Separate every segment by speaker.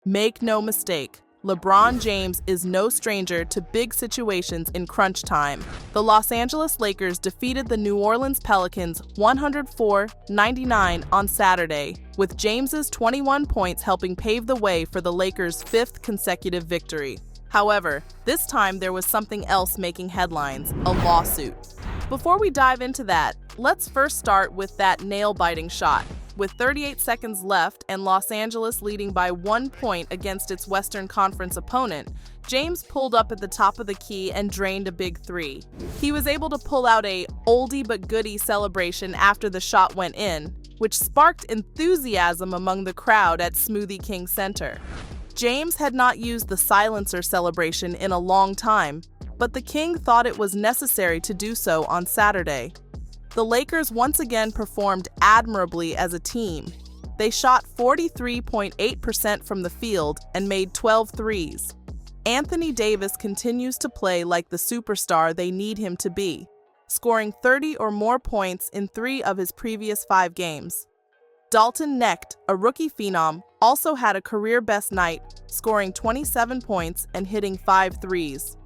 Speaker 1: Make no mistake, LeBron James is no stranger to big situations in crunch time. The Los Angeles Lakers defeated the New Orleans Pelicans 104-99 on Saturday, with James's 21 points helping pave the way for the Lakers' fifth consecutive victory. However, this time there was something else making headlines: a lawsuit. Before we dive into that, let's first start with that nail-biting shot. With 38 seconds left and Los Angeles leading by 1 point against its Western Conference opponent, James pulled up at the top of the key and drained a big three. He was able to pull out a oldie but goodie celebration after the shot went in, which sparked enthusiasm among the crowd at Smoothie King Center. James had not used the silencer celebration in a long time, but the King thought it was necessary to do so on Saturday. The Lakers once again performed admirably as a team. They shot 43.8% from the field and made 12 threes. Anthony Davis continues to play like the superstar they need him to be, scoring 30 or more points in 3 of his previous 5 games. Dalton Knecht, a rookie phenom, also had a career-best night, scoring 27 points and hitting 5 threes.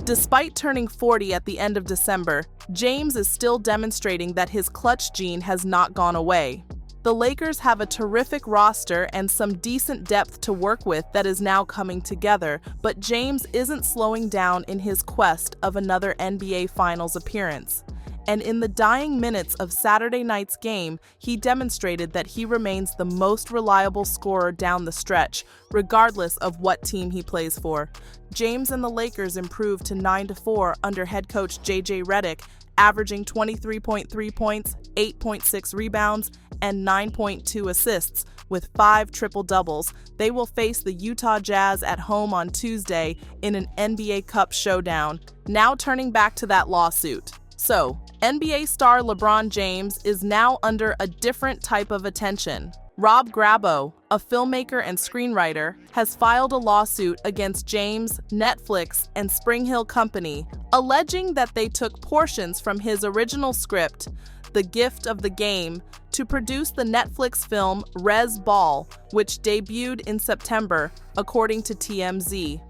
Speaker 1: Despite turning 40 at the end of December, James is still demonstrating that his clutch gene has not gone away. The Lakers have a terrific roster and some decent depth to work with that is now coming together, but James isn't slowing down in his quest of another NBA Finals appearance. And in the dying minutes of Saturday night's game, he demonstrated that he remains the most reliable scorer down the stretch, regardless of what team he plays for. James and the Lakers improved to 9-4 under head coach J.J. Redick, averaging 23.3 points, 8.6 rebounds, and 9.2 assists, with 5 triple-doubles. They will face the Utah Jazz at home on Tuesday in an NBA Cup showdown. Now turning back to that lawsuit. So, NBA star LeBron James is now under a different type of attention. Rob Grabo, a filmmaker and screenwriter, has filed a lawsuit against James, Netflix, and Spring Hill Company, alleging that they took portions from his original script, The Gift of the Game, to produce the Netflix film Res Ball, which debuted in September, according to TMZ.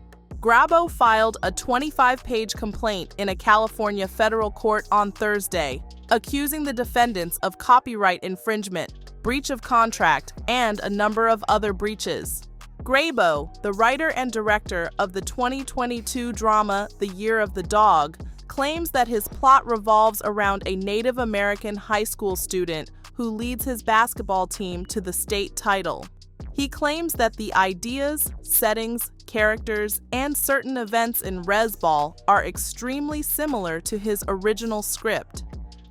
Speaker 1: Grabo filed a 25-page complaint in a California federal court on Thursday, accusing the defendants of copyright infringement, breach of contract, and a number of other breaches. Grabo, the writer and director of the 2022 drama The Year of the Dog, claims that his plot revolves around a Native American high school student who leads his basketball team to the state title. He claims that the ideas, settings, characters, and certain events in Res Ball are extremely similar to his original script.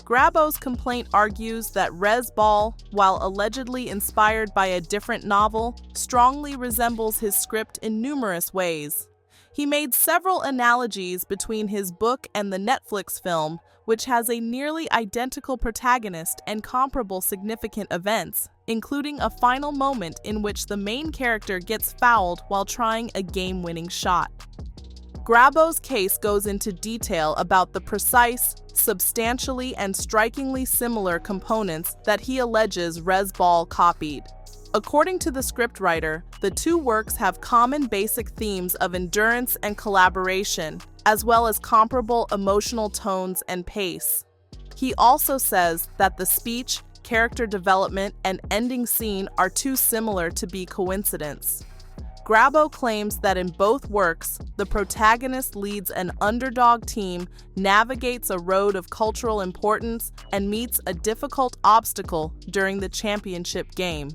Speaker 1: Grabo's complaint argues that Res Ball, while allegedly inspired by a different novel, strongly resembles his script in numerous ways. He made several analogies between his book and the Netflix film, which has a nearly identical protagonist and comparable significant events, including a final moment in which the main character gets fouled while trying a game-winning shot. Grabo's case goes into detail about the precise, substantially and strikingly similar components that he alleges Res Ball copied. According to the scriptwriter, the two works have common basic themes of endurance and collaboration, as well as comparable emotional tones and pace. He also says that the speech, character development, and ending scene are too similar to be coincidence. Grabo claims that in both works, the protagonist leads an underdog team, navigates a road of cultural importance, and meets a difficult obstacle during the championship game.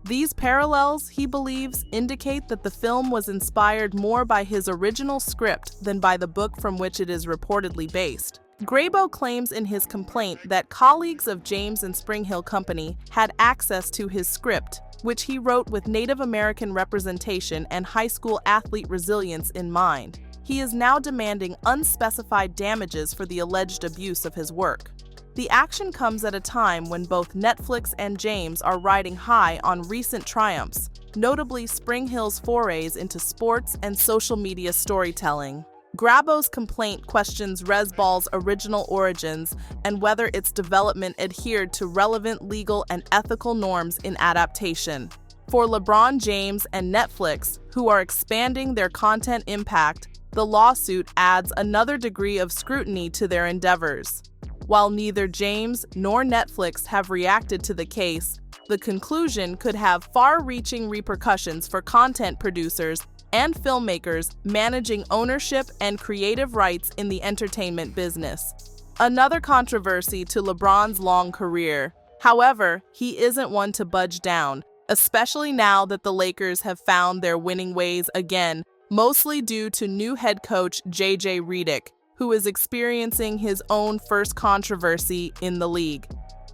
Speaker 1: These parallels, he believes, indicate that the film was inspired more by his original script than by the book from which it is reportedly based. Grabo claims in his complaint that colleagues of James and Spring Hill Company had access to his script, which he wrote with Native American representation and high school athlete resilience in mind. He is now demanding unspecified damages for the alleged abuse of his work. The action comes at a time when both Netflix and James are riding high on recent triumphs, notably Spring Hill's forays into sports and social media storytelling. Grabo's complaint questions Res Ball's original origins and whether its development adhered to relevant legal and ethical norms in adaptation. For LeBron James and Netflix, who are expanding their content impact, the lawsuit adds another degree of scrutiny to their endeavors. While neither James nor Netflix have reacted to the case, the conclusion could have far-reaching repercussions for content producers and filmmakers managing ownership and creative rights in the entertainment business. Another controversy to LeBron's long career. However, he isn't one to budge down, especially now that the Lakers have found their winning ways again, mostly due to new head coach J.J. Redick, who is experiencing his own first controversy in the league.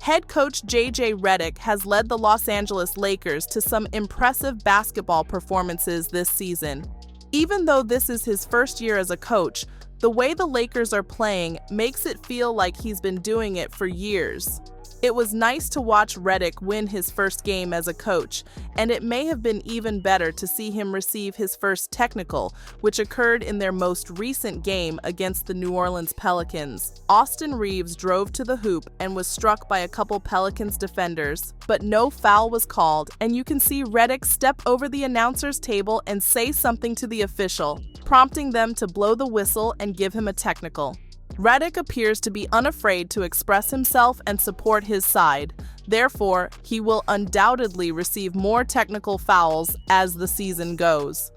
Speaker 1: Head coach J.J. Redick has led the Los Angeles Lakers to some impressive basketball performances this season. Even though this is his first year as a coach, the way the Lakers are playing makes it feel like he's been doing it for years. It was nice to watch Redick win his first game as a coach, and it may have been even better to see him receive his first technical, which occurred in their most recent game against the New Orleans Pelicans. Austin Reaves drove to the hoop and was struck by a couple Pelicans defenders, but no foul was called, and you can see Redick step over the announcer's table and say something to the official, prompting them to blow the whistle and give him a technical. Redick appears to be unafraid to express himself and support his side. Therefore, he will undoubtedly receive more technical fouls as the season goes.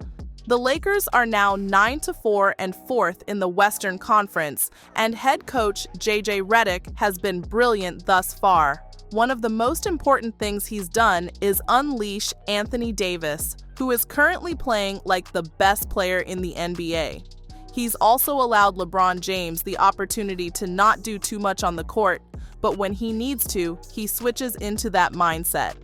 Speaker 1: The Lakers are now 9-4 and 4th in the Western Conference, and head coach J.J. Redick has been brilliant thus far. One of the most important things he's done is unleash Anthony Davis, who is currently playing like the best player in the NBA. He's also allowed LeBron James the opportunity to not do too much on the court, but when he needs to, he switches into that mindset.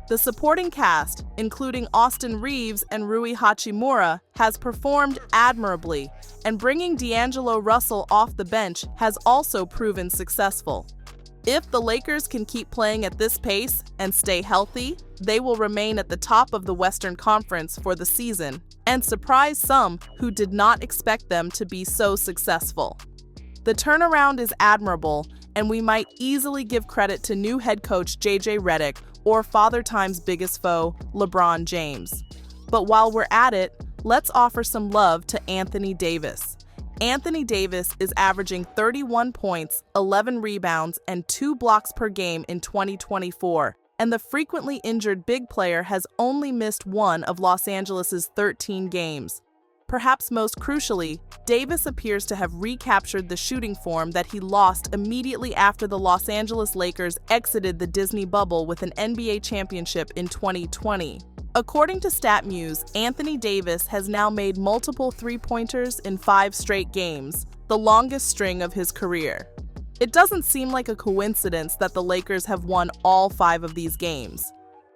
Speaker 1: The supporting cast, including Austin Reaves and Rui Hachimura, has performed admirably, and bringing D'Angelo Russell off the bench has also proven successful. If the Lakers can keep playing at this pace and stay healthy, they will remain at the top of the Western Conference for the season and surprise some who did not expect them to be so successful. The turnaround is admirable, and we might easily give credit to new head coach J.J. Redick or Father Time's biggest foe, LeBron James. But while we're at it, let's offer some love to Anthony Davis. Anthony Davis is averaging 31 points, 11 rebounds, and 2 blocks per game in 2024, and the frequently injured big player has only missed one of Los Angeles' 13 games. Perhaps most crucially, Davis appears to have recaptured the shooting form that he lost immediately after the Los Angeles Lakers exited the Disney bubble with an NBA championship in 2020. According to StatMuse, Anthony Davis has now made multiple three-pointers in 5 straight games, the longest string of his career. It doesn't seem like a coincidence that the Lakers have won all 5 of these games.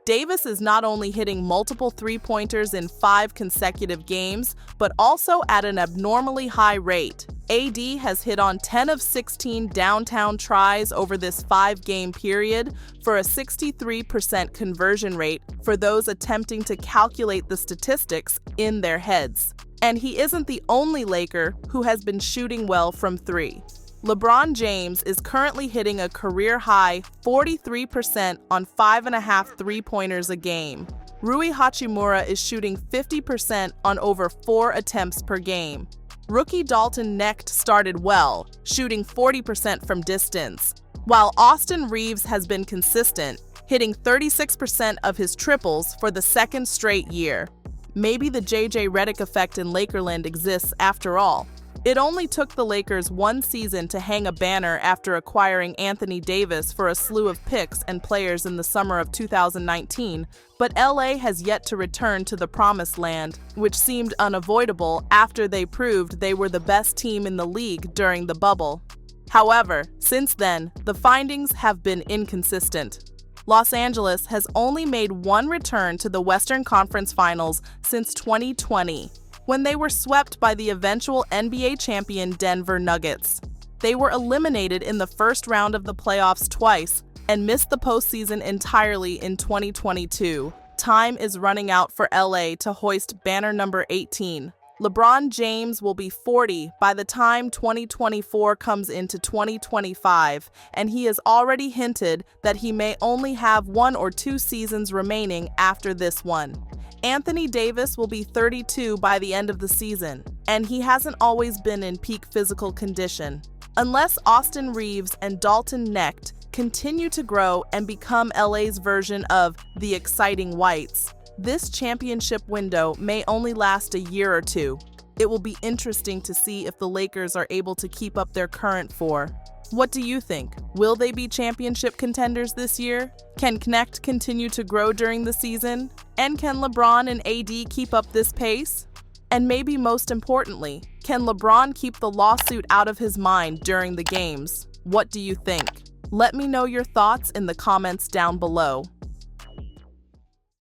Speaker 1: Davis is not only hitting multiple three-pointers in 5 consecutive games, but also at an abnormally high rate. AD has hit on 10 of 16 downtown tries over this 5-game period for a 63% conversion rate for those attempting to calculate the statistics in their heads. And he isn't the only Laker who has been shooting well from 3. LeBron James is currently hitting a career-high 43% on 5.5 three-pointers a game. Rui Hachimura is shooting 50% on over 4 attempts per game. Rookie Dalton Knecht started well, shooting 40% from distance, while Austin Reaves has been consistent, hitting 36% of his triples for the 2nd straight year. Maybe the J.J. Redick effect in Lakerland exists after all. It only took the Lakers 1 season to hang a banner after acquiring Anthony Davis for a slew of picks and players in the summer of 2019, but LA has yet to return to the promised land, which seemed unavoidable after they proved they were the best team in the league during the bubble. However, since then, the findings have been inconsistent. Los Angeles has only made 1 return to the Western Conference Finals since 2020. When they were swept by the eventual NBA champion Denver Nuggets. They were eliminated in the first round of the playoffs twice and missed the postseason entirely in 2022. Time is running out for LA to hoist banner number 18. LeBron James will be 40 by the time 2024 comes into 2025, and he has already hinted that he may only have 1 or 2 seasons remaining after this one. Anthony Davis will be 32 by the end of the season, and he hasn't always been in peak physical condition. Unless Austin Reeves and Dalton Knecht continue to grow and become LA's version of the exciting Whites, this championship window may only last a year or two. It will be interesting to see if the Lakers are able to keep up their current form. What do you think? Will they be championship contenders this year? Can Knecht continue to grow during the season? And can LeBron and AD keep up this pace? And maybe most importantly, can LeBron keep the lawsuit out of his mind during the games? What do you think? Let me know your thoughts in the comments down below.